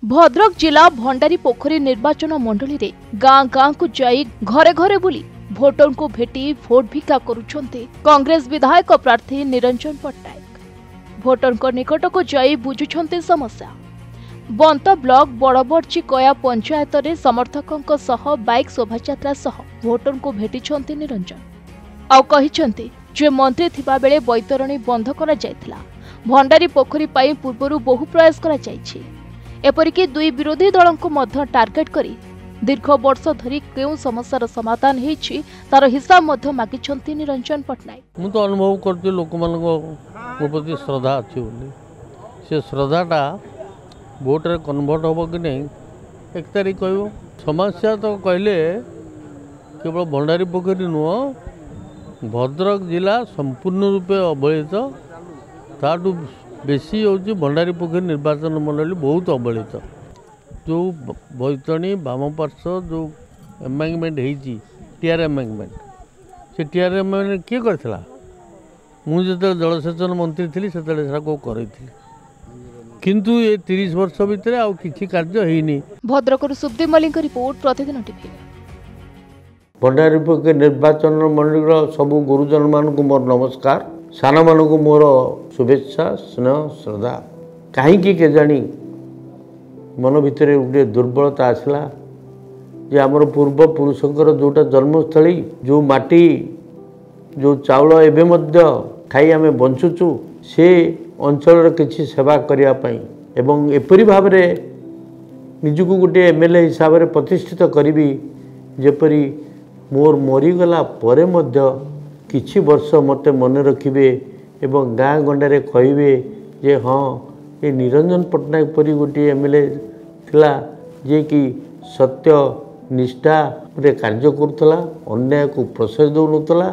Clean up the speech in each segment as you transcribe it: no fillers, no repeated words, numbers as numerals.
भद्रक जिला भंडारी पोखरी निर्वाचन मंडली रे गाँ गाँ को जाई घरे घरे बुली भोटर को भेटी भोट भिक्षा करुछन्ते कांग्रेस विधायक प्रार्थी निरंजन पट्टनायक। भोटर को निकट को जाई बुझुछन्ते समस्या। बंत ब्लॉक बड़बड़ची कया पंचायत रे समर्थकों सह बाइक शोभायात्रा सह भोटर को भेटिछन्ते निरंजन आउ कहिछन्ते जे मंत्री थिबा बेले बैतरणी बंद करा जायथिला। भंडारी पोखरी पाई पूर्वरु बहु प्रयास करा जायछि। एपरिक दुई विरोधी दल को मध्य टार्गेट करी दीर्घ वर्ष धरी केउ समस्यार समाधान हेछि तार हिसाब मध्य मागिछन्ति निरंजन पट्टनायक। मु तो अनुभव करते लोक मानको प्रति श्रद्धा अछि बोली से श्रद्धाटा वोट रे कन्वर्ट होबो कि नहीं एक तारीख कहबो। समस्या तो कहले केवल भंडारी पोखरी नुह भद्रक जिला संपूर्ण रूपे अवहेलित ताठू बेसी होची भंडारी पोखरी निर्वाचन मंडली बहुत अवहेलित। जो बैतरणी बाम पार्श्व जो एमेंगमेंट होती टीआर एमेंगमेंट से टीआर एमेंगमेंट किए करथिला मुझे जलसेचन मंत्री थी से कर किंतु ये 30 वर्ष भितर आउ किछि कार्य हेनी। भद्रकରୁ सुब्दीप मल्लिक रिपोर्ट प्रतिदिन टीवी। भंडारी पोखरी निर्वाचन मंडली सबू गुरुजन मानक मोर नमस्कार। सान मानक मोर शुभेच्छा स्नेह श्रद्धा। कहीं के जानी मन भितर गोटे दुर्बलता आसला जे आमर पूर्व पुरुषंकर जोटा जन्मस्थली जो माटी जो चाउल एवं मध्य खाई आम बंचुचु से अंचल किसी सेवा करने एवं एपरी भाव निजक गोटे एमएलए हिसाब से प्रतिष्ठित करी जेपरी मोर मरीगला परे मध्य किछि वर्ष मते मन रखिबे एवं गाँ गंडारे कहिबे जे हाँ ये निरंजन पट्टनायक परी गोटे एमएलए थिला जे कि सत्य निष्ठा रे कार्य करुतला अन्याय को प्रश्रय दौनतला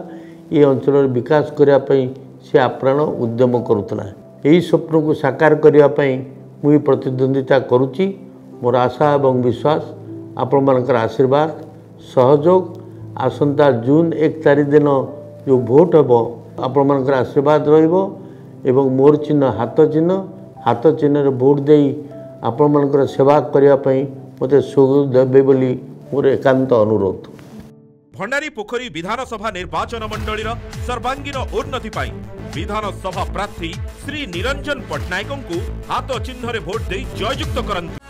ये अंचल विकास करने से आप्राण उद्यम करुतला। यही स्वप्न को साकार करने मुझे प्रतिद्वंदिता करुच्ची। मोर आशा एवं विश्वास आपण मानकर आशीर्वाद सहयोग आसंता जून 1 तारीख दिन जो भोट हम आपण मानकर आशीर्वाद रहिबो एवं मोर चिन्ह हाथ चिन्ह भोट दे आपण मानकर सेवा करने मते सुयोग देबे बोली मोर एकांत अनुरोध। भंडारी पोखरी विधानसभा निर्वाचन मंडलीर सर्वांगीन उन्नति पाई विधानसभा प्रार्थी श्री निरंजन पट्टनायक को हाथ चिन्ह भोट दे जययुक्त करंतु।